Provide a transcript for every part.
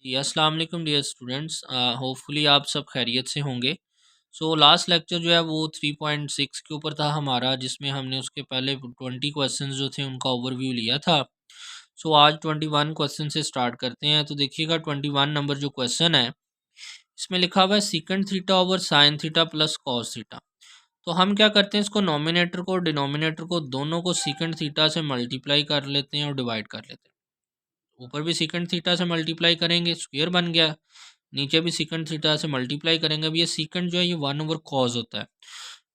जी, अस्सलाम वालेकुम dear students. Hopefully आप सब खैरियत से होंगे। सो लास्ट लेक्चर जो है वो 3.6 के ऊपर था हमारा, जिसमें हमने उसके पहले 20 क्वेश्चंस जो थे उनका ओवरव्यू लिया था। सो आज 21 क्वेश्चन से स्टार्ट करते हैं। तो देखिएगा 21 नंबर जो क्वेश्चन है, इसमें लिखा हुआ है secant theta over sine theta plus cos theta. तो हम क्या करते हैं, इसको नॉमिनेटर को डिनोमिनेटर को दोनों को सीकेंट थीटा से मल्टीप्लाई कर लेते हैं और डिवाइड कर लेते हैं। ऊपर भी सीकेंट थीटा से मल्टीप्लाई करेंगे, स्क्वायर बन गया। नीचे भी सीकेंट थीटा से मल्टीप्लाई करेंगे। अब ये सीकेंट जो है ये 1/cos होता है।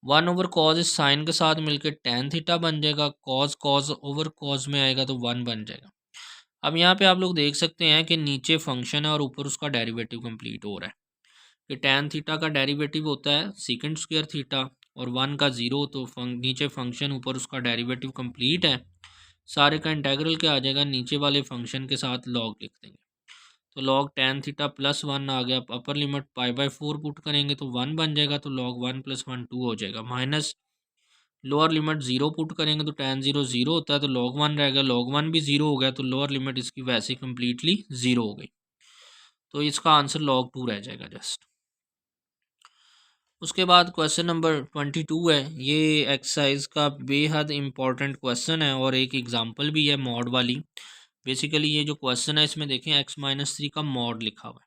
1/cos इस साइन के साथ मिलकर tan थीटा बन जाएगा। cos cos ओवर cos में आएगा तो 1 बन जाएगा। अब यहाँ पे आप लोग देख सकते हैं कि नीचे फंक्शन है और ऊपर उसका डेरिवेटिव कंप्लीट हो रहा है। कि tan थीटा का डेरिवेटिव होता है सीकेंट स्क्वायर थीटा और 1 का 0, तो नीचे फंक्शन ऊपर उसका डेरिवेटिव कंप्लीट है। सारे का इंटेग्रल क्या आ जाएगा, नीचे वाले फंक्शन के साथ लॉग लिख देंगे। तो लॉग tan थीटा प्लस 1 आ गया। अपर लिमिट पाई/4 पुट करेंगे तो 1 बन जाएगा। तो लॉग 1 + 1 2 हो जाएगा। माइनस लोअर लिमिट 0 पुट करेंगे तो tan 0 0 होता है, तो log 1 रहेगा। log 1 भी 0 हो गया तो लोअर लिमिट इसकी वैसे ही कम्प्लीटली 0 हो गई। तो इसका आंसर log 2 रह जाएगा जस्ट। उसके बाद क्वेश्चन नंबर 22 है। ये एक्सरसाइज का बेहद इंपॉर्टेंट क्वेश्चन है और एक एग्जांपल भी है मॉड वाली। बेसिकली ये जो क्वेश्चन है इसमें देखें x-3 का मॉड लिखा हुआ है।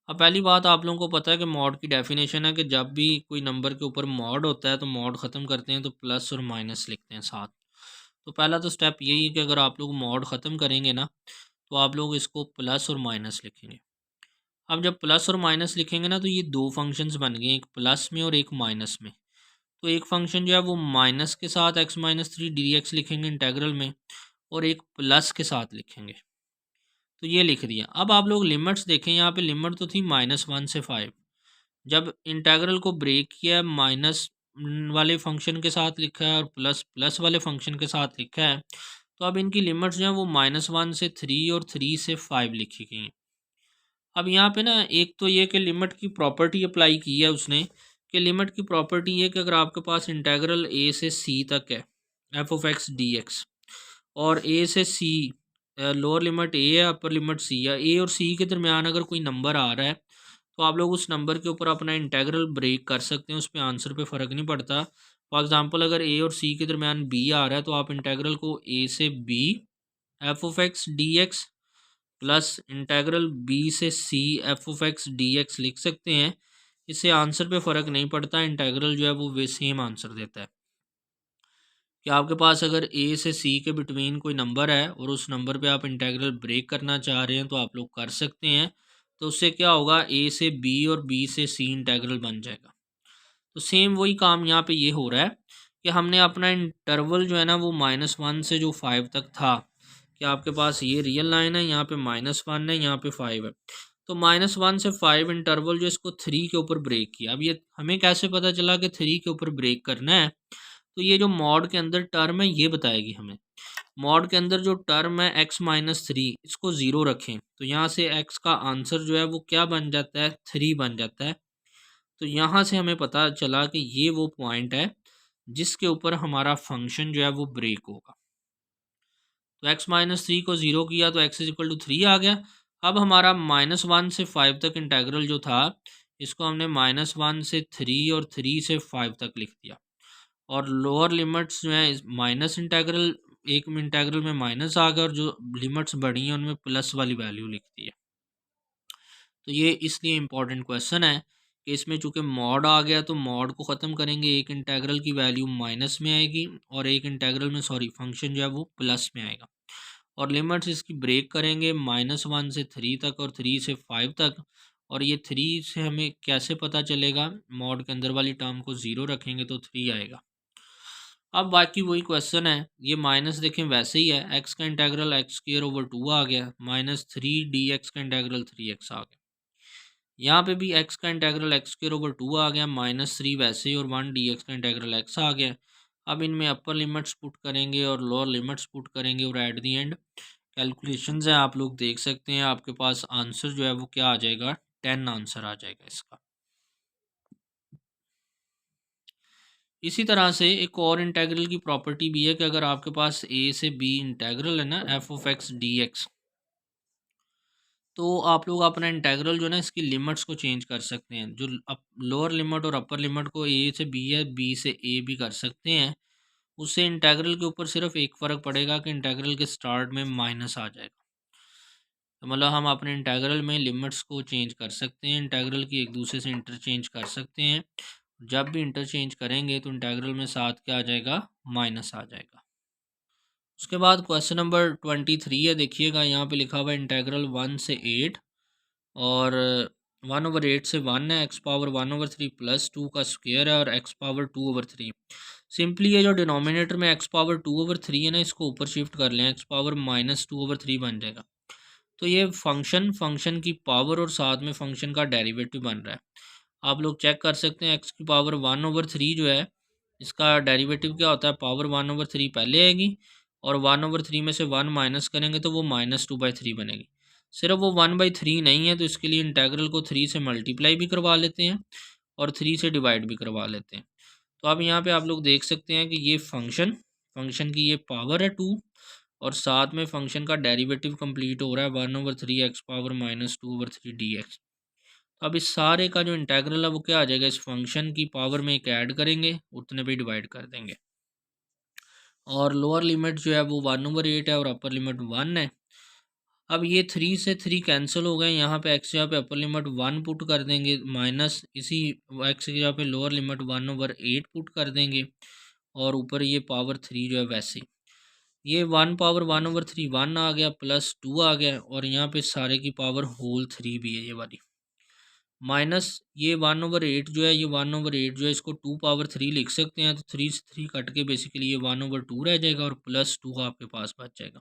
अब पहली बात आप लोगों को पता है कि मॉड की डेफिनेशन है कि जब भी कोई नंबर के ऊपर मॉड होता है तो मॉड ख़त्म करते हैं तो प्लस और माइनस लिखते हैं साथ। तो पहला तो स्टेप यही है कि अगर आप लोग मॉड ख़त्म करेंगे ना, तो आप लोग इसको प्लस और माइनस लिखेंगे। अब जब प्लस और माइनस लिखेंगे ना, तो ये दो फंक्शंस बन गए, एक प्लस में और एक माइनस में। तो एक फंक्शन जो है वो माइनस के साथ x-3 dx लिखेंगे इंटेग्रल में, और एक प्लस के साथ लिखेंगे। तो ये लिख दिया। अब आप लोग लिमिट्स देखें, यहाँ पे लिमिट तो थी -1 से 5। जब इंटेग्रल को ब्रेक किया, माइनस वाले फंक्शन के साथ लिखा है और प्लस प्लस वाले फंक्शन के साथ लिखा है। तो अब इनकी लिमिट्स जो है वो -1 से 3 और 3 से 5 लिखी गई हैं। अब यहाँ पे ना एक तो ये कि लिमिट की प्रॉपर्टी अप्लाई की है उसने, कि लिमिट की प्रॉपर्टी ये कि अगर आपके पास इंटेग्रल a से c तक है f(x) dx, और a से c लोअर लिमिट a है, अपर लिमिट c है, a और c के दरमियान अगर कोई नंबर आ रहा है तो आप लोग उस नंबर के ऊपर अपना इंटेग्रल ब्रेक कर सकते हैं। उस पर आंसर पे फ़र्क नहीं पड़ता। फॉर एग्जांपल अगर a और c के दरमियान b आ रहा है तो आप इंटेग्रल को a से b f(x) dx plus integral b से c f(x) dx लिख सकते हैं। इससे आंसर पे फ़र्क नहीं पड़ता, इंटेग्रल जो है वो वे सेम आंसर देता है। कि आपके पास अगर a से c के बिटवीन कोई नंबर है और उस नंबर पे आप इंटेग्रल ब्रेक करना चाह रहे हैं तो आप लोग कर सकते हैं। तो उससे क्या होगा, a से b और b से c इंटेग्रल बन जाएगा। तो सेम वही काम यहाँ पे ये हो रहा है कि हमने अपना इंटरवल जो है ना वो -1 से जो 5 तक था, कि आपके पास ये रियल लाइन है, यहाँ पे -1 है, यहाँ पे 5 है। तो -1 से 5 इंटरवल जो इसको 3 के ऊपर ब्रेक किया। अब ये हमें कैसे पता चला कि 3 के ऊपर ब्रेक करना है, तो ये जो मॉड के अंदर टर्म है ये बताएगी हमें। मॉड के अंदर जो टर्म है x-3, इसको 0 रखें तो यहाँ से x का आंसर जो है वो क्या बन जाता है, 3 बन जाता है। तो यहाँ से हमें पता चला कि ये वो पॉइंट है जिसके ऊपर हमारा फंक्शन जो है वो ब्रेक होगा। तो x-3 को 0 किया तो x = 3 आ गया। अब हमारा -1 से 5 तक इंटेग्रल जो था, इसको हमने -1 से 3 और 3 से 5 तक लिख दिया। और लोअर लिमिट्स जो है माइनस इंटेग्रल, एक इंटेग्रल में माइनस आ गया और जो लिमिट्स बढ़ी हैं उनमें प्लस वाली वैल्यू लिख दी है। तो ये इसलिए इम्पोर्टेंट क्वेश्चन है कि इसमें चूंकि मॉड आ गया तो मॉड को ख़त्म करेंगे, एक इंटेग्रल की वैल्यू माइनस में आएगी और एक इंटेग्रल में फंक्शन जो है वो प्लस में आएगा। और लिमिट्स इसकी ब्रेक करेंगे -1 से 3 तक और 3 से 5 तक। और ये 3 से हमें कैसे पता चलेगा, मॉड के अंदर वाली टर्म को 0 रखेंगे तो 3 आएगा। अब बाकी वही क्वेश्चन है, ये माइनस देखें वैसे ही है, एक्स का इंटेग्रल x²/2 आ गया, -3 dx का इंटेग्रल 3x आ गया। यहाँ पे भी x का इंटेग्रल x²/2 आ गया, -3 वैसे ही, और 1 dx का इंटेग्रल x आ गया। अब इनमें अपर लिमिट्स पुट करेंगे और लोअर लिमिट्स पुट करेंगे और एट दी एंड कैलकुलेशंस हैं, आप लोग देख सकते हैं। आपके पास आंसर जो है वो क्या आ जाएगा, 10 आंसर आ जाएगा इसका। इसी तरह से एक और इंटेग्रल की प्रॉपर्टी भी है कि अगर आपके पास a से b इंटेग्रल है ना f(x) dx, तो आप लोग अपना इंटेग्रल जो है ना इसकी लिमिट्स को चेंज कर सकते हैं। जो लोअर लिमिट और अपर लिमिट को ए से बी है, बी से ए भी कर सकते हैं। उससे इंटेग्रल के ऊपर सिर्फ एक फ़र्क पड़ेगा कि इंटेग्रल के स्टार्ट में माइनस आ जाएगा। तो मतलब हम अपने इंटेग्रल में लिमिट्स को चेंज कर सकते हैं, इंटेग्रल की एक दूसरे से इंटरचेंज कर सकते हैं। जब भी इंटरचेंज करेंगे तो इंटेग्रल में साथ क्या आ जाएगा, माइनस आ जाएगा। उसके बाद क्वेश्चन नंबर 23 है, देखिएगा यहाँ पे लिखा हुआ है इंटेग्रल 1 से 8 और 1/8 से 1 है, एक्स पावर 1/3 प्लस 2 का स्क्वायर है और एक्स पावर 2/3। सिंपली ये जो डिनोमिनेटर में एक्स पावर 2/3 है ना, इसको ऊपर शिफ्ट कर लें, एक्स पावर -2/3 बन जाएगा। तो ये फंक्शन की पावर और साथ में फंक्शन का डेरिवेटिव बन रहा है। आप लोग चेक कर सकते हैं, एक्स की पावर 1/3 जो है इसका डेरिवेटिव क्या होता है, पावर 1/3 पहले आएगी और 1/3 में से 1 माइनस करेंगे तो वो -2/3 बनेगी। सिर्फ वो 1/3 नहीं है, तो इसके लिए इंटेग्रल को 3 से मल्टीप्लाई भी करवा लेते हैं और 3 से डिवाइड भी करवा लेते हैं। तो अब यहाँ पे आप लोग देख सकते हैं कि ये फंक्शन की ये पावर है 2 और साथ में फंक्शन का डेरिवेटिव कंप्लीट हो रहा है 1/3 एक्स पावर -2/3 dx। तो अब इस सारे का जो इंटेग्रल है वो क्या आ जाएगा, इस फंक्शन की पावर में एक ऐड करेंगे, उतने पे डिवाइड कर देंगे। और लोअर लिमिट जो है वो 1/8 है और अपर लिमिट 1 है। अब ये 3 से 3 कैंसिल हो गए, यहाँ पे एक्स जगह पे अपर लिमिट 1 पुट कर देंगे, माइनस इसी एक्स की जगह पे लोअर लिमिट 1/8 पुट कर देंगे और ऊपर ये पावर 3 जो है वैसे ये 1 पावर 1/3 1 आ गया प्लस 2 आ गया और यहाँ पे सारे की पावर होल 3 भी है ये वाली, माइनस ये 1/8 जो है, ये 1/8 जो है इसको 2 पावर 3 लिख सकते हैं, तो 3 से 3 कट के बेसिकली ये 1/2 रह जाएगा और प्लस 2 आपके पास बच जाएगा।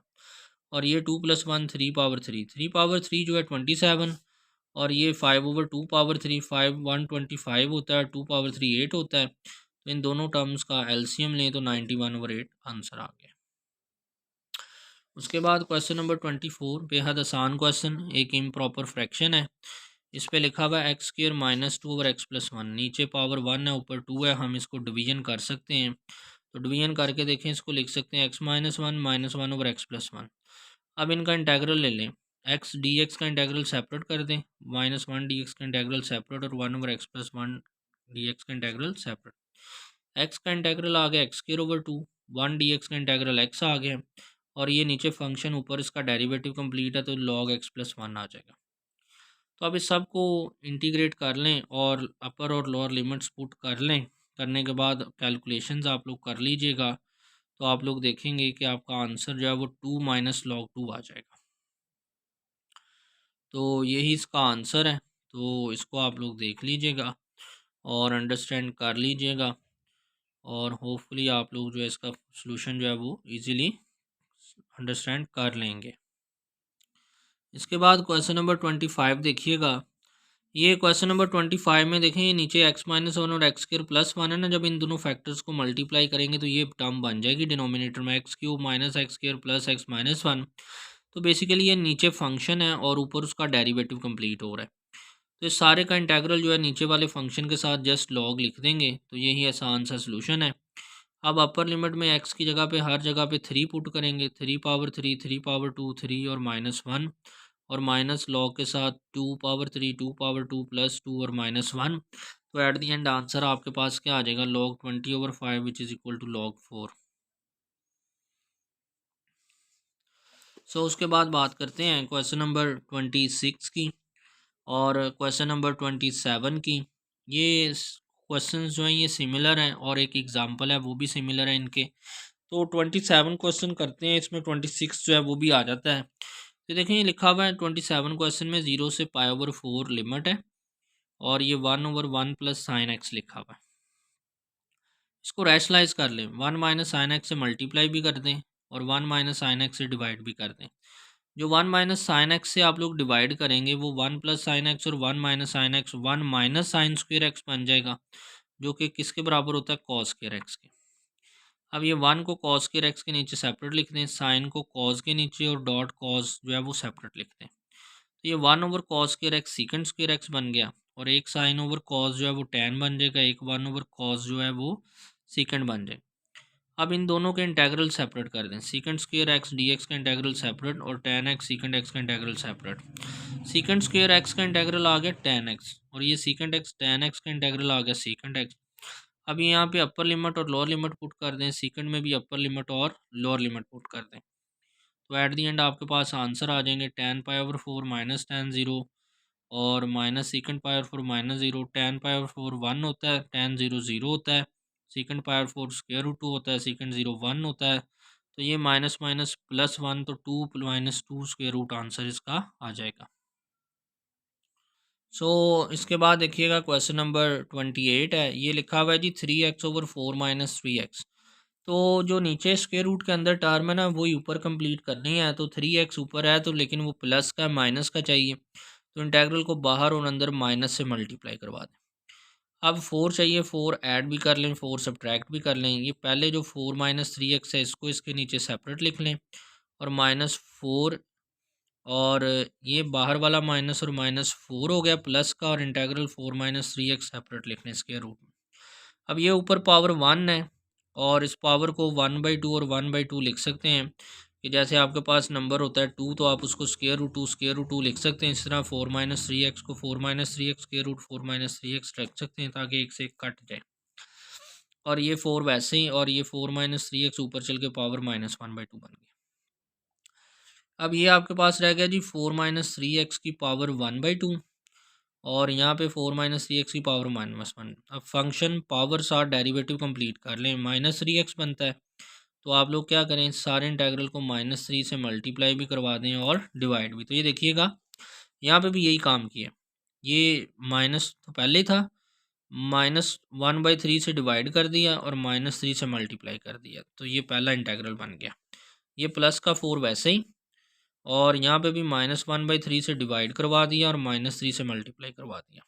और ये 2 + 1 3 पावर 3, 3 पावर 3 जो है 27 और ये 5/2 पावर 3 5 125 होता है, 2 पावर 3 8 होता है। तो इन दोनों टर्म्स का एलसीएम लें तो 91/8 आंसर आ गया। उसके बाद क्वेश्चन नंबर 24 बेहद आसान क्वेश्चन, एक इम्प्रॉपर फ्रैक्शन है। इस पे लिखा हुआ है x² -2/x+1, नीचे पावर 1 है ऊपर 2 है, हम इसको डिवीजन कर सकते हैं। तो डिवीजन करके देखें, इसको लिख सकते हैं x-1 -1/x+1। अब इनका इंटेग्रल ले लें, x dx का इंटेग्रल सेपरेट कर दें, -1 dx का इंटेग्रल सेपरेट और 1/x+1 dx का इंटेग्रल सेपरेट। x का इंटेग्रल आ गया x²/2, 1 dx का इंटेग्रल x आ गया और ये नीचे फंक्शन ऊपर इसका डेरिवेटिव कंप्लीट है तो log x+1 आ जाएगा। तो अब इस सब को इंटीग्रेट कर लें और अपर और लोअर लिमिट्स पुट कर लें, करने के बाद कैलकुलेशंस आप लोग कर लीजिएगा, तो आप लोग देखेंगे कि आपका आंसर जो है वो 2 - log 2 आ जाएगा। तो यही इसका आंसर है, तो इसको आप लोग देख लीजिएगा और अंडरस्टैंड कर लीजिएगा और होपफुली आप लोग जो है इसका सॉल्यूशन जो है वो इजीली अंडरस्टैंड कर लेंगे। इसके बाद क्वेश्चन नंबर 25 देखिएगा, ये क्वेश्चन नंबर 25 में देखें, ये नीचे x-1 और x² + 1 है ना, जब इन दोनों फैक्टर्स को मल्टीप्लाई करेंगे तो ये टर्म बन जाएगी डिनोमिनेटर में x³ - x² + x-1। तो बेसिकली ये नीचे फंक्शन है और ऊपर उसका डेरिवेटिव कंप्लीट हो रहा है। तो इस सारे का इंटेग्रल जो है नीचे वाले फंक्शन के साथ जस्ट लॉग लिख देंगे, तो यही आसान सा सोल्यूशन है। अब अपर लिमिट में x की जगह पे हर जगह पे 3 पुट करेंगे, 3 पावर 3 3 पावर 2 3 और -1 और माइनस लॉग के साथ 2 पावर 3 2 पावर 2 प्लस 2 और -1। तो एट दी एंड आंसर आपके पास क्या आ जाएगा, log 20/5 which is equal to log 4। So उसके बाद बात करते हैं क्वेश्चन नंबर 26 की और क्वेश्चन नंबर 27 की। ये क्वेश्चन जो हैं ये सिमिलर हैं और एक एग्जांपल है वो भी सिमिलर है इनके। तो 27 क्वेश्चन करते हैं, इसमें 26 जो है वो भी आ जाता है। तो देखें, ये लिखा हुआ है 27 क्वेश्चन में 0 से π/4 लिमिट है और ये 1/1 + sin x लिखा हुआ है। इसको रैशनलाइज कर लें, 1 - sin x से मल्टीप्लाई भी कर दें और 1 - sin x से डिवाइड भी कर दें। जो 1 - sin x से आप लोग डिवाइड करेंगे वो 1 + sin x और 1 - sin x 1 - sin² x बन जाएगा, जो कि किसके बराबर होता है, cos² x के। अब ये 1 को cos² x के नीचे सेपरेट लिख दें, साइन को cos के नीचे और डॉट cos जो है वो सेपरेट लिख दें। तो ये 1/cos² x sec² x बन गया और एक sin/cos जो है वो tan बन जाएगा, एक 1/cos जो है वो secant बन जाएगा। अब इन दोनों के इंटेग्रल सेपरेट कर दें, secant square x d x का इंटेग्रल सेपरेट और टेन एक्स सीकेंड एक्स का integral separate. Secant square x का इंटेग्रल आ गया टेन एक्स और ये सीकेंड एक्स टेन एक्स का इंटेग्रल आ गया सीकेंड एक्स। अब यहाँ पे अपर लिमिट और लोअर लिमिट पुट कर दें, सीकेंड में भी अपर लिमिट और लोअर लिमिट पुट कर दें, तो एट दी एंड आपके पास आंसर आ जाएंगे ten pi over four minus ten zero और minus second pi over four minus zero, ten pi over four one होता है, टेन ज़ीरो ज़ीरो होता है, second pi over four square root two होता है, सीकेंड ज़ीरो वन होता है, तो ये माइनस माइनस प्लस वन, तो two minus two square root answer इसका आ जाएगा। इसके बाद देखिएगा क्वेश्चन नंबर 28 है, ये लिखा हुआ है जी 3x over four minus 3x। तो जो नीचे स्क्वायर रूट के अंदर टर्म है ना वही ऊपर कंप्लीट करनी है, तो 3x ऊपर है तो लेकिन वो प्लस का माइनस का चाहिए, तो इंटेग्रल को बाहर और अंदर माइनस से मल्टीप्लाई करवा दें। अब 4 चाहिए, 4 ऐड भी कर लें, 4 सब्ट्रैक्ट भी कर लें। ये पहले जो 4 माइनस 3x है इसको इसके नीचे सेपरेट लिख लें और माइनस 4 और ये बाहर वाला माइनस और माइनस 4 हो गया प्लस का, और इंटेग्रल 4 माइनस 3x सेपरेट लिख लें स्क्वायर रूट में। अब ये ऊपर पावर 1 है और इस पावर को 1/2 और 1/2 लिख सकते हैं कि जैसे आपके पास नंबर होता है 2 तो आप उसको स्क्वायर रूट टू लिख सकते हैं। इस तरह 4 माइनस 3x को 4 minus 3x square root 4 minus 3x रख सकते हैं ताकि एक से एक कट जाए, और ये 4 वैसे ही, और ये 4 माइनस 3x ऊपर चल के पावर -1/2 बन गया। अब ये आपके पास रह गया जी 4 माइनस 3x की पावर 1/2 और यहाँ पे 4 माइनस 3x की पावर -1। अब फंक्शन पावर साथ डेरिवेटिव कंप्लीट कर लें, -3x बनता है, तो आप लोग क्या करें सारे इंटेग्रल को -3 से मल्टीप्लाई भी करवा दें और डिवाइड भी। तो ये देखिएगा यहाँ पे भी यही काम किया, ये माइनस तो पहले ही था, -1/3 से डिवाइड कर दिया और -3 से मल्टीप्लाई कर दिया, तो ये पहला इंटेग्रल बन गया। ये प्लस का 4 वैसे ही, और यहाँ पे भी -1/3 से डिवाइड करवा दिया और -3 से मल्टीप्लाई करवा दिया।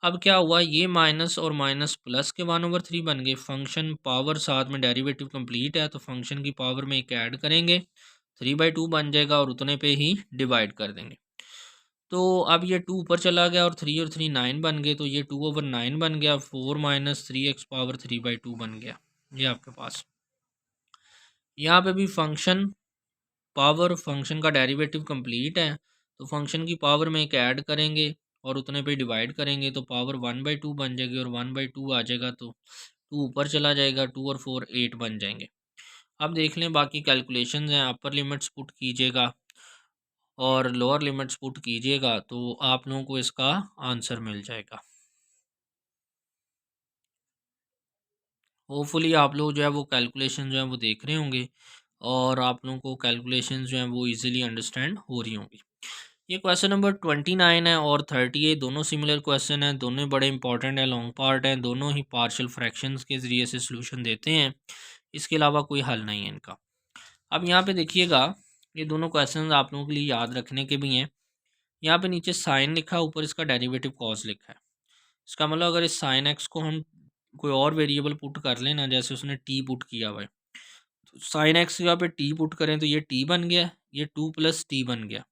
अब क्या हुआ, ये माइनस और माइनस प्लस के 1/3 बन गए। फंक्शन पावर साथ में डेरिवेटिव कंप्लीट है तो फंक्शन की पावर में एक ऐड करेंगे, 3/2 बन जाएगा और उतने पे ही डिवाइड कर देंगे। तो अब ये 2 ऊपर चला गया और 3 9 बन गए, तो ये 2/9 बन गया, 4 माइनस 3x पावर 3/2 बन गया। ये आपके पास यहाँ पे भी फंक्शन पावर फंक्शन का डेरिवेटिव कंप्लीट है तो फंक्शन की पावर में एक ऐड करेंगे और उतने पे डिवाइड करेंगे, तो पावर 1/2 बन जाएगी और 1/2 आ जाएगा तो 2 ऊपर चला जाएगा, 2 और 4 8 बन जाएंगे। अब देख लें बाकी कैलकुलेशंस हैं, अपर लिमिट्स पुट कीजिएगा और लोअर लिमिट्स पुट कीजिएगा तो आप लोगों को इसका आंसर मिल जाएगा। होपफुली आप लोग जो है वो कैलकुलेशन जो है वो देख रहे होंगे और आप लोगों को कैलकुलेशन जो है वो इजीली अंडरस्टैंड हो रही होंगी। ये क्वेश्चन नंबर 29 है और 30 है, दोनों सिमिलर क्वेश्चन हैं, दोनों बड़े इंपॉर्टेंट है, लॉन्ग पार्ट हैं, दोनों ही पार्शियल फ्रैक्शंस के ज़रिए से सोल्यूशन देते हैं, इसके अलावा कोई हल नहीं है इनका। अब यहाँ पे देखिएगा ये दोनों क्वेश्चन आप लोगों के लिए याद रखने के भी हैं। यहाँ पे नीचे साइन लिखा है, ऊपर इसका डेरिवेटिव कॉस लिखा है। इसका मतलब अगर इस साइन एक्स को हम कोई और वेरिएबल पुट कर लें ना, जैसे उसने टी पुट किया हुआ है, तो साइन एक्स यहाँ पे टी पुट करें तो ये टी बन गया, ये 2 + टी बन गया।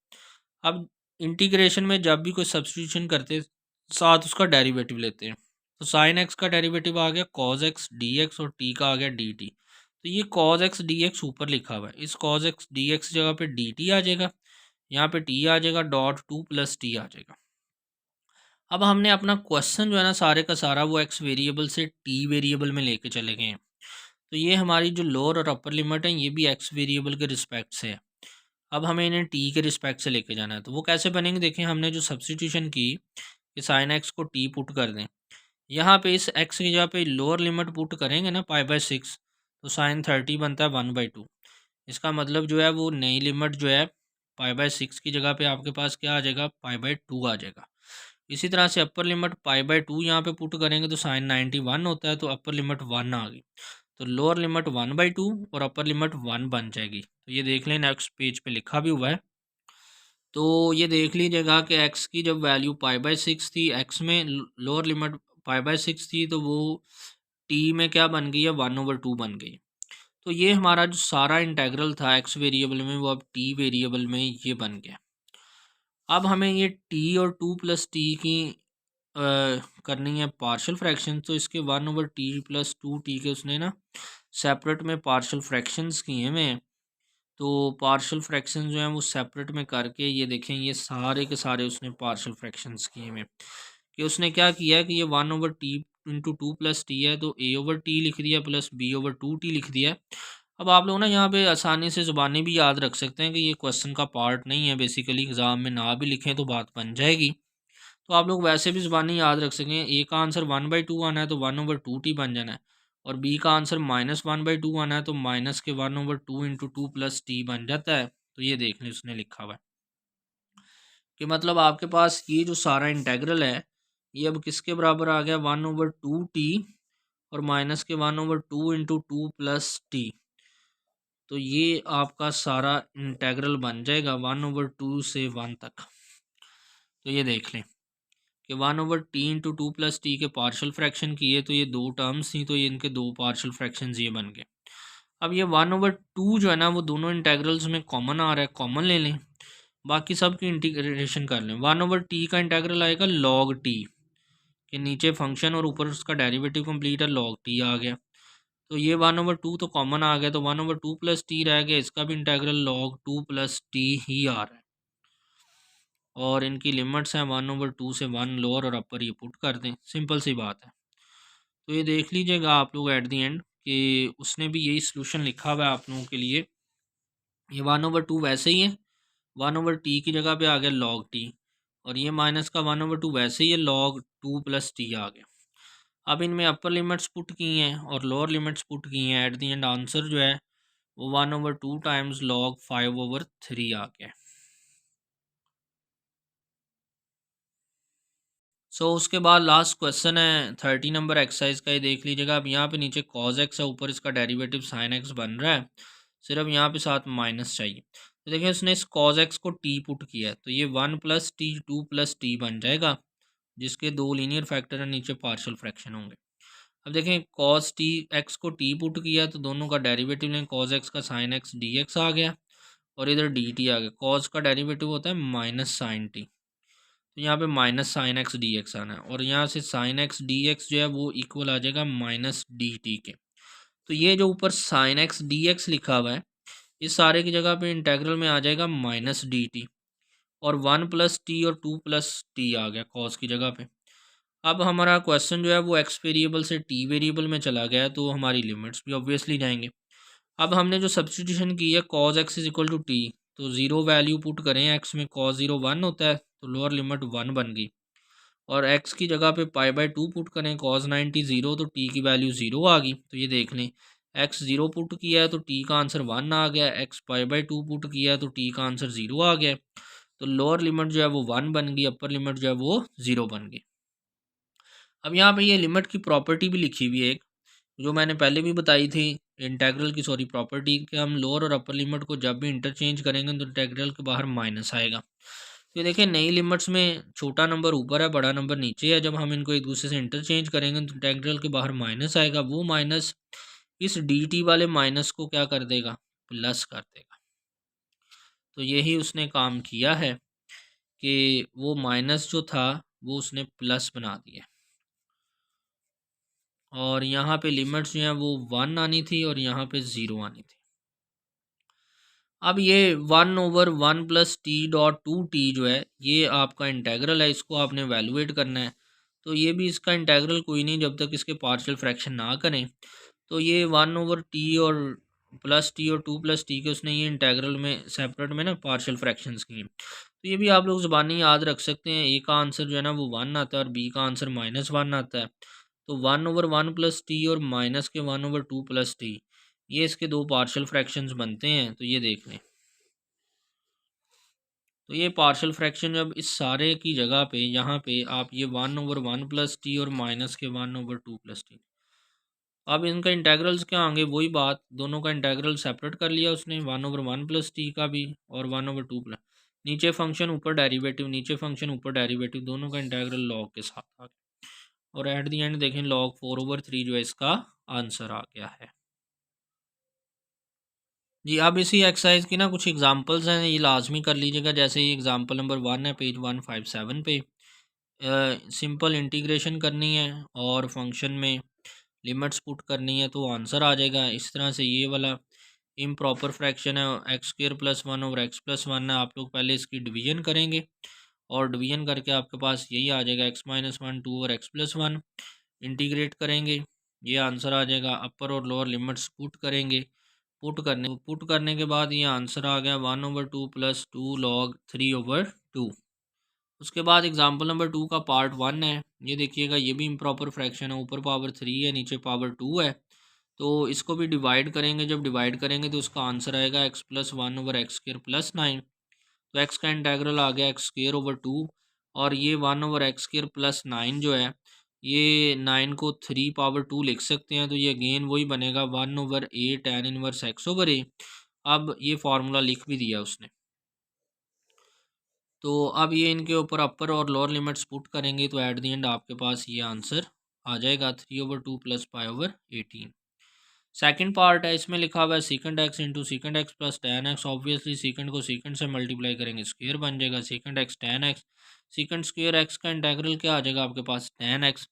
अब इंटीग्रेशन में जब भी कोई सब्स्टिट्यूशन करते हैं साथ उसका डेरिवेटिव लेते हैं, तो साइन एक्स का डेरिवेटिव आ गया कॉज एक्स डी एक्स और टी का आ गया डी टी। तो ये कॉज एक्स डी एक्स ऊपर लिखा हुआ है, इस कॉज एक्स डी एक्स जगह पे डी टी आ जाएगा, यहाँ पे टी आ जाएगा, डॉट 2 + टी आ जाएगा। अब हमने अपना क्वेश्चन जो है ना सारे का सारा वो एक्स वेरिएबल से टी वेरिएबल में लेके चले गए हैं, तो ये हमारी जो लोअर और अपर लिमिट है ये भी एक्स वेरिएबल के रिस्पेक्ट से है। अब हमें इन्हें टी के रिस्पेक्ट से लेके जाना है, तो वो कैसे बनेंगे, देखें हमने जो सब्सटीट्यूशन की कि साइन एक्स को टी पुट कर दें, यहाँ पे इस एक्स की जगह पे लोअर लिमिट पुट करेंगे ना π/6, तो साइन 30 बनता है 1/2। इसका मतलब जो है वो नई लिमिट जो है π/6 की जगह पे आपके पास क्या आ जाएगा, π/2 आ जाएगा। इसी तरह से अपर लिमिट π/2 यहाँ पे पुट करेंगे तो साइन 91 होता है, तो अपर लिमिट 1 आ गई, तो लोअर लिमिट 1/2 और अपर लिमिट 1 बन जाएगी। तो ये देख लें नेक्स्ट पेज पे लिखा भी हुआ है, तो ये देख लीजिएगा कि एक्स की जब वैल्यू π/6 थी, एक्स में लोअर लिमिट π/6 थी, तो वो टी में क्या बन गई है, 1/2 बन गई। तो ये हमारा जो सारा इंटेग्रल था एक्स वेरिएबल में वो अब टी वेरिएबल में ये बन गया। अब हमें ये टी और 2 + टी की करनी है पार्शियल फ्रैक्शन, तो इसके 1/t + 2t के उसने ना सेपरेट में पार्शियल फ्रैक्शंस किए हुए हैं। तो पार्शियल फ्रैक्शन जो हैं वो सेपरेट में करके ये देखें, ये सारे के सारे उसने पार्शियल फ्रैक्शंस किए हुए हैं। कि उसने क्या किया है कि ये 1/t/2 + t है, तो a/t लिख दिया प्लस b/2t लिख दिया है। अब आप लोग ना यहाँ पे आसानी से ज़ुबानी भी याद रख सकते हैं कि ये क्वेश्चन का पार्ट नहीं है, बेसिकली एग्ज़ाम में ना भी लिखें तो बात बन जाएगी। तो आप लोग वैसे भी ज़ुबानी याद रख सकें, ए का आंसर 1/2 आना है तो 1/2t बन जाना है, और बी का आंसर -1/2 आना है तो माइनस के 1/2 × 2 + t बन जाता है। तो ये देख लें उसने लिखा हुआ है कि मतलब आपके पास ये जो सारा इंटेग्रल है ये अब किसके बराबर आ गया, 1/2t और माइनस के 1/2 × 2 + t। तो ये आपका सारा इंटेग्रल बन जाएगा 1/2 से 1 तक। तो ये देख लें कि 1/t × 2 + t के पार्शियल फ्रैक्शन किए तो ये दो टर्म्स थी, तो ये इनके दो पार्शियल फ्रैक्शंस ये बन गए। अब ये 1/2 जो है ना वो दोनों इंटेग्रल्स में कॉमन आ रहा है, कॉमन ले लें, बाकी सब की इंटीग्रेशन कर लें। 1/t का इंटेग्रल आएगा log t, के नीचे फंक्शन और ऊपर उसका डेरिवेटिव कंप्लीट है, log t आ गया। तो ये 1/2 तो कॉमन आ गया, तो 1/2 + t रह गया, इसका भी इंटेग्रल log 2 + t ही आ रहा है। और इनकी लिमिट्स हैं 1/2 से 1 लोअर और अपर, ये पुट कर दें, सिंपल सी बात है। तो ये देख लीजिएगा आप लोग एट दी एंड कि उसने भी यही सोल्यूशन लिखा हुआ है आप लोगों के लिए। ये 1/2 वैसे ही है, 1/t की जगह पे आ गया log t, और ये माइनस का 1/2 वैसे ही है, log 2 + t आ गया। अब इनमें अपर लिमिट्स पुट की हैं और लोअर लिमिट्स पुट की हैं, एट दी एंड आंसर जो है वो 1/2 टाइम्स log 5/3 आ गया। उसके बाद लास्ट क्वेश्चन है 30 नंबर एक्सरसाइज का, ये देख लीजिएगा। अब यहाँ पे नीचे cos x है, ऊपर इसका डेरिवेटिव sin x बन रहा है, सिर्फ यहाँ पे साथ माइनस चाहिए। तो देखिए उसने इस cos x को t पुट किया है, तो ये 1 + t 2 + t बन जाएगा, जिसके दो लीनियर फैक्टर है, नीचे पार्शियल फ्रैक्शन होंगे। अब देखें cos t x को t पुट किया तो दोनों का डेरिवेटिव लें, cos x का sin x dx आ गया, और इधर dt आ गया। cos का डेरिवेटिव होता है माइनस साइन t, तो यहाँ पे minus sine x d x आना है, और यहाँ से साइन एक्स डी एक्स जो है वो इक्वल आ जाएगा माइनस डी टी के। तो ये जो ऊपर साइन एक्स डी एक्स लिखा हुआ है इस सारे की जगह पे इंटेग्रल में आ जाएगा माइनस डी टी, और 1 + t और 2 + t आ गया कॉस की जगह पे। अब हमारा क्वेश्चन जो है वो एक्स वेरिएबल से टी वेरिएबल में चला गया, तो हमारी लिमिट्स भी ऑब्वियसली जाएंगे। अब हमने जो सब्सटीट्यूशन की है cos x = t, तो ज़ीरो वैल्यू पुट करें, x में cos 0 1 होता है, तो लोअर लिमिट 1 बन गई, और x की जगह पे π/2 पुट करें, cos 90 0, तो t की वैल्यू 0 आ गई। तो ये देख लें x 0 पुट किया है तो t का आंसर 1 आ गया, x π/2 पुट किया है तो t का आंसर 0 आ गया। तो लोअर लिमिट जो है वो 1 बन गई, अपर लिमिट जो है वो 0 बन गई। अब यहाँ पे ये लिमिट की प्रॉपर्टी भी लिखी हुई है एक, जो मैंने पहले भी बताई थी, इंटेग्रल की सॉरी प्रॉपर्टी, कि हम लोअर और अपर लिमिट को जब भी इंटरचेंज करेंगे तो इंटेग्रल के बाहर माइनस आएगा। तो ये देखिए नई लिमिट्स में छोटा नंबर ऊपर है, बड़ा नंबर नीचे है, जब हम इनको एक दूसरे से इंटरचेंज करेंगे तो इंटेग्रल के बाहर माइनस आएगा, वो माइनस इस डी टी वाले माइनस को क्या कर देगा, प्लस कर देगा। तो यही उसने काम किया है कि वो माइनस जो था वो उसने प्लस बना दिया, और यहाँ पे लिमिट्स जो हैं वो 1 आनी थी और यहाँ पे 0 आनी थी। अब ये 1/1 + t.2t जो है ये आपका इंटेग्रल है, इसको आपने वैल्यूएट करना है। तो ये भी इसका इंटेग्रल कोई नहीं जब तक इसके पार्शियल फ्रैक्शन ना करें। तो ये 1/t और प्लस टी और 2 + t के उसने ये इंटेग्रल में सेपरेट में ना पार्शियल फ्रैक्शंस किए। तो ये भी आप लोग ज़बानी याद रख सकते हैं, ए का आंसर जो है ना वो 1 आता है और बी का आंसर -1 आता है। तो 1/1 + t और माइनस के 1/2 + t, ये इसके दो पार्शियल फ्रैक्शंस बनते हैं। तो ये देख लें, तो ये पार्शियल फ्रैक्शन जब इस सारे की जगह पे यहाँ पे आप ये 1/1 + t और माइनस के 1/2 + t, अब इनका इंटेग्रल्स क्या होंगे, वही बात, दोनों का इंटेग्रल सेपरेट कर लिया उसने, 1/1 + t का भी और 1/2 प्लस, नीचे फंक्शन ऊपर डेरिवेटिव, नीचे फंक्शन ऊपर डेरिवेटिव, दोनों का इंटेग्रल लॉग के साथ आ गया, और एट दी एंड देखें log 4/3 जो है इसका आंसर आ गया है। जी अब इसी एक्सरसाइज की ना कुछ एग्जांपल्स हैं, ये लाजमी कर लीजिएगा। जैसे ये एग्जांपल नंबर 1 है पेज 157 पे, सिंपल इंटीग्रेशन करनी है और फंक्शन में लिमिट्स पुट करनी है तो आंसर आ जाएगा। इस तरह से ये वाला इम्प्रॉपर फ्रैक्शन है x square plus one over x plus one है। आप लोग पहले इसकी डिवीजन करेंगे और डिवीजन करके आपके पास यही आ जाएगा x minus one two over x plus one. Integrate करेंगे, ये आंसर आ जाएगा। अपर और लोअर लिमिट्स पुट करने के बाद ये आंसर आ गया 1/2 प्लस 2 लॉग 3/2। उसके बाद एग्जाम्पल नंबर 2 का पार्ट 1 है। ये देखिएगा, ये भी इम्प्रॉपर फ्रैक्शन है, ऊपर पावर 3 है नीचे पावर 2 है। तो इसको भी डिवाइड करेंगे, जब डिवाइड करेंगे तो उसका आंसर आएगा x plus one over x square plus 9। तो एक्स का इंटेग्रल आ गया एक्स स्क्र ओवर 2, और ये 1 ओवर एक्स स्क्र प्लस 9 जो है, ये 9 को 3 पावर 2 लिख सकते हैं। तो ये अगेन वही बनेगा 1/a tan inverse x over a. अब ये फार्मूला लिख भी दिया उसने। तो अब ये इनके ऊपर अपर और लोअर लिमिट्स पुट करेंगे तो एट द एंड आपके पास ये आंसर आ जाएगा 3/2 प्लस पाई/18। सेकंड पार्ट है, इसमें लिखा हुआ है सीकेंड x into सीकेंड x plus ten x. Obviously सीकेंड को सीकेंड से मल्टीप्लाई करेंगे स्क्वेयर बन जाएगा सीकेंड x ten x. Secant square x का इंटेग्रल क्या आ जाएगा आपके पास, टेन एक्स।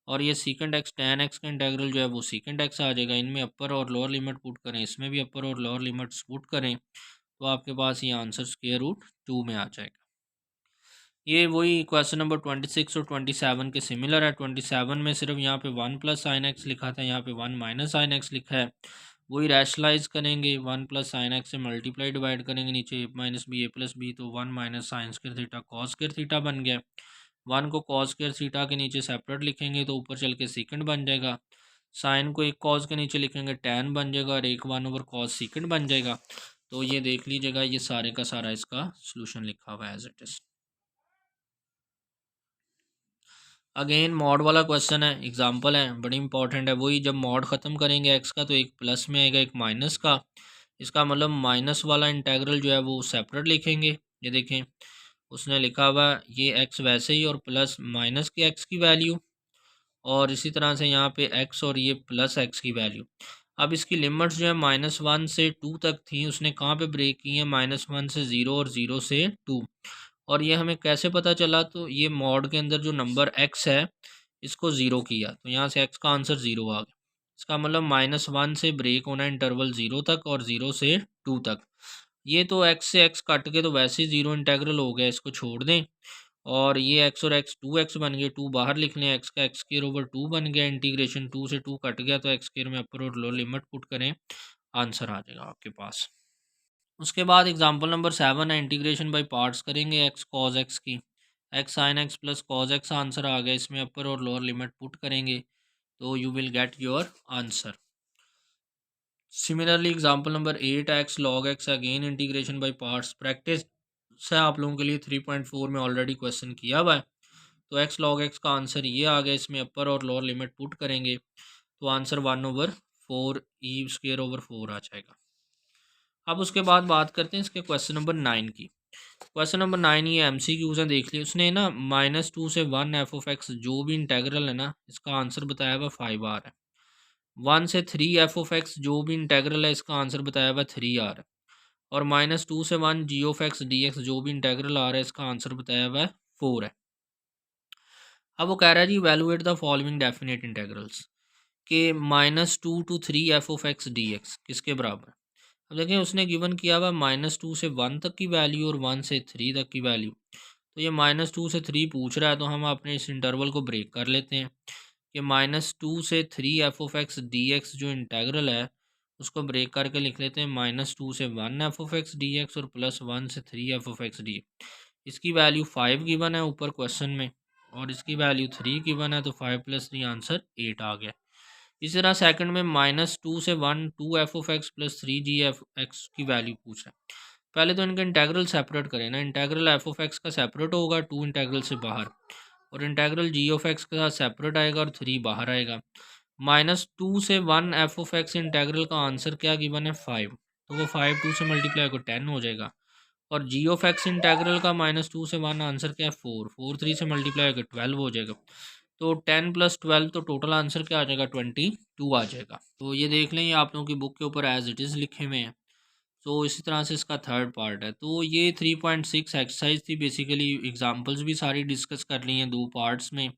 और ये सीकेंड एक्स टेन एक्स का इंटेग्रल जो है वो सीकेंड एक्स आ जाएगा। इनमें अपर और लोअर लिमिट पुट करें, इसमें भी अपर और लोअर लिमिट्स पुट करें तो आपके पास ये आंसर स्क्वायर रूट 2 में आ जाएगा। ये वही क्वेश्चन नंबर 26 और 27 के सिमिलर है। 27 में सिर्फ यहाँ पे 1 प्लस साइन एक्स लिखा था, यहाँ पे 1 माइनस साइन एक्स लिखा है। वही रैशनलाइज करेंगे, 1 प्लस साइन एक्स से मल्टीप्लाई डिवाइड करेंगे, नीचे ए माइनस बी ए प्लस बी, तो 1 minus sine square theta cos square theta बन गया। 1 को कॉस स्क्वायर थीटा के नीचे सेपरेट लिखेंगे तो ऊपर चल के सीकेंड बन जाएगा। साइन को एक कॉस के नीचे लिखेंगे टैन बन जाएगा, और एक 1 ओवर कॉस सीकेंड बन जाएगा। तो ये देख लीजिएगा, ये सारे का सारा इसका सोल्यूशन लिखा हुआ है as it is. Again mod वाला क्वेश्चन है, एग्जांपल है, बड़ी इंपॉर्टेंट है। वही जब मॉड ख़त्म करेंगे एक्स का तो एक प्लस में आएगा एक माइनस का। इसका मतलब माइनस वाला इंटेग्रल जो है वो सेपरेट लिखेंगे। ये देखें, उसने लिखा हुआ ये एक्स वैसे ही, और प्लस माइनस के एक्स की वैल्यू, और इसी तरह से यहाँ पे एक्स और ये प्लस एक्स की वैल्यू। अब इसकी लिमिट्स जो है -1 से 2 तक थी, उसने कहाँ पे ब्रेक की है, -1 से 0 और 0 से 2। और ये हमें कैसे पता चला, तो ये मॉड के अंदर जो नंबर एक्स है इसको ज़ीरो किया, तो यहाँ से एक्स का आंसर 0 आ गया। इसका मतलब -1 से ब्रेक होना इंटरवल 0 तक और 0 से 2 तक। ये तो एक्स से एक्स कट के तो वैसे ही 0 इंटेग्रल हो गया, इसको छोड़ दें। और ये एक्स और एक्स 2x बन गए, 2 बाहर लिख लें, एक्स का एक्स स्क्वायर ओवर 2 बन गया। इंटीग्रेशन 2 से 2 कट गया, तो एक्स स्क्वायर में अपर और लोअर लिमिट पुट करें, आंसर आ जाएगा आपके पास। उसके बाद एग्जांपल नंबर 7 है, इंटीग्रेशन बाय पार्ट्स करेंगे एक्स कॉज एक्स की। X sine x plus cos x answer आ गया, इसमें अपर और लोअर लिमिट पुट करेंगे तो you will get your answer. Similarly example number 8 x log x, again integration by parts. Practice से आप लोगों के लिए 3.4 में ऑलरेडी क्वेश्चन किया हुआ है। तो एक्स लॉग एक्स का आंसर ये आ गया, इसमें अपर और लोअर लिमिट पुट करेंगे तो आंसर 1/4 ई स्क्वायर ओवर 4 आ जाएगा। अब उसके बाद बात करते हैं इसके क्वेश्चन नंबर 9 की। क्वेश्चन नंबर 9 ये MCQs हैं, देख लिया उसने ना। -2 से 1 एफ ऑफ एक्स जो भी इंटेग्रल है ना, इसका आंसर बताया हुआ 5R है। 1 से 3 एफ ऑफ एक्स जो भी इंटेग्रल है, इसका आंसर बताया हुआ 3R है। और -2 से 1 जी ऑफ एक्स डी एक्स जो भी इंटेग्रल आ रहा है, इसका आंसर बताया हुआ है 4 है। अब वो कह रहा है जी evaluate the following definite integrals, के -2 to 3 f of x d x किसके बराबर है। अब देखें, उसने गिवन किया हुआ -2 से 1 तक की वैल्यू और 1 से 3 तक की वैल्यू। तो ये -2 से 3 पूछ रहा है, तो हम अपने इस इंटरवल को ब्रेक कर लेते हैं कि -2 से 3 f of x d x जो इंटेग्रल है उसको ब्रेक करके लिख लेते हैं -2 से 1 F of x d x और +1 से 3 एफ ऑफ एक्स डी। इसकी वैल्यू 5 गिवन है ऊपर क्वेश्चन में, और इसकी वैल्यू 3 गिवन है, तो 5 + 3 आंसर 8 आ गया। इसी तरह सेकंड में -2 से 1 2 F of X plus 3 G F X की वैल्यू पूछ रहा है। पहले तो इनका इंटेग्रल सेपरेट करें ना, इंटेग्रल एफ ऑफ एक्स का सेपरेट होगा 2 इंटेग्रल से बाहर, और इंटेग्रल जी ऑफ एक्स के साथ सेपरेट आएगा और 3 बाहर आएगा। -2 से 1 एफ ऑफ एक्स इंटेग्रल का आंसर क्या गिवन है 5, तो वो 5 2 से मल्टीप्लाई को 10 हो जाएगा। और जी ऑफ एक्स इंटेग्रल का -2 से 1 आंसर क्या है 4, 4 3 से मल्टीप्लाई होकर 12 हो जाएगा। तो 10 + 12 तो टोटल आंसर क्या आ जाएगा 22 आ जाएगा। तो ये देख लें, ये आप लोगों की बुक के ऊपर एज इट इज़ लिखे हुए हैं। तो इसी तरह से इसका थर्ड पार्ट है। तो ये 3.6 एक्सरसाइज थी बेसिकली। एग्जांपल्स भी सारी डिस्कस कर ली हैं 2 पार्ट्स में,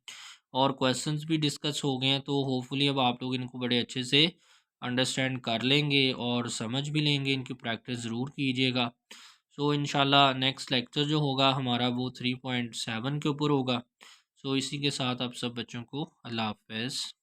और क्वेश्चंस भी डिस्कस हो गए हैं, तो होपफुली अब आप लोग इनको बड़े अच्छे से अंडरस्टैंड कर लेंगे और समझ भी लेंगे। इनकी प्रैक्टिस ज़रूर कीजिएगा। सो इंशाल्लाह नेक्स्ट लेक्चर जो होगा हमारा वो 3.7 के ऊपर होगा। सो इसी के साथ आप सब बच्चों को अल्लाह हाफ़िज़।